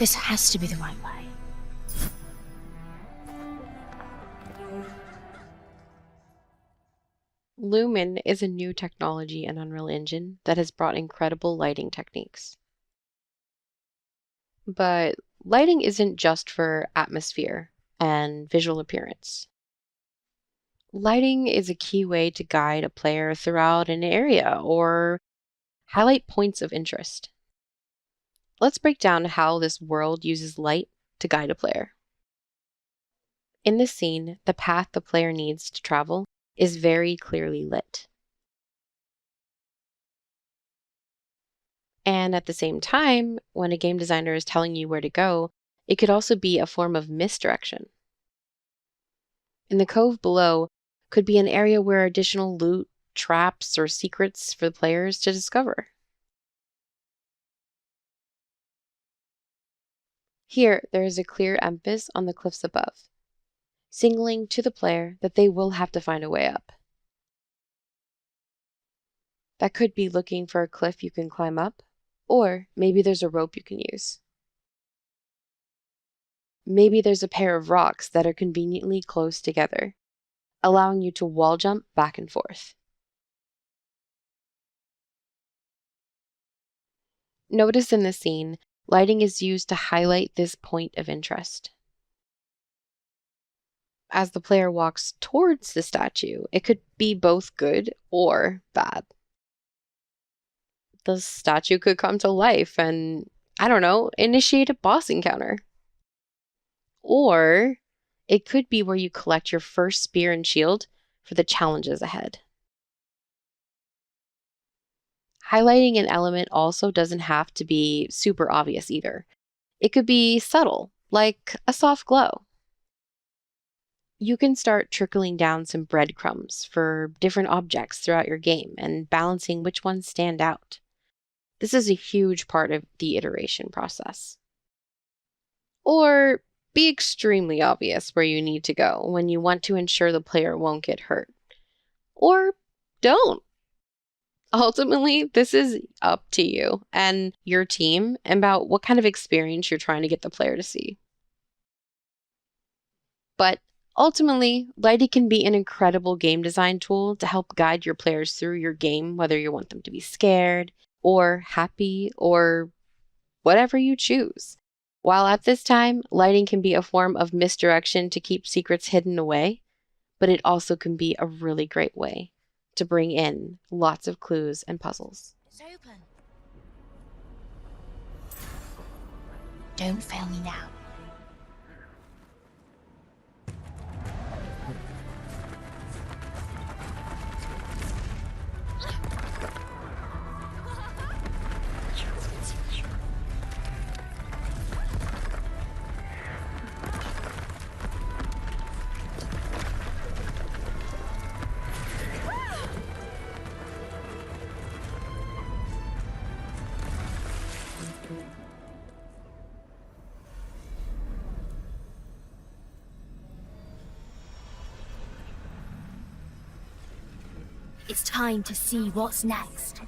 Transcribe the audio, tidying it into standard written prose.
This has to be the right way. Lumen is a new technology in Unreal Engine that has brought incredible lighting techniques. But lighting isn't just for atmosphere and visual appearance. Lighting is a key way to guide a player throughout an area or highlight points of interest. Let's break down how this world uses light to guide a player. In this scene, the path the player needs to travel is very clearly lit. And at the same time, when a game designer is telling you where to go, it could also be a form of misdirection. In the cove below could be an area where additional loot, traps, or secrets for the players to discover. Here, there is a clear emphasis on the cliffs above, signaling to the player that they will have to find a way up. That could be looking for a cliff you can climb up, or maybe there's a rope you can use. Maybe there's a pair of rocks that are conveniently close together, allowing you to wall jump back and forth. Notice in the scene, lighting is used to highlight this point of interest. As the player walks towards the statue, it could be both good or bad. The statue could come to life and, I don't know, initiate a boss encounter. Or it could be where you collect your first spear and shield for the challenges ahead. Highlighting an element also doesn't have to be super obvious either. It could be subtle, like a soft glow. You can start trickling down some breadcrumbs for different objects throughout your game and balancing which ones stand out. This is a huge part of the iteration process. Or be extremely obvious where you need to go when you want to ensure the player won't get hurt. Or don't. Ultimately, this is up to you and your team about what kind of experience you're trying to get the player to see. But ultimately, lighting can be an incredible game design tool to help guide your players through your game, whether you want them to be scared or happy or whatever you choose. While at this time, lighting can be a form of misdirection to keep secrets hidden away, but it also can be a really great way to bring in lots of clues and puzzles. It's open. Don't fail me now. It's time to see what's next.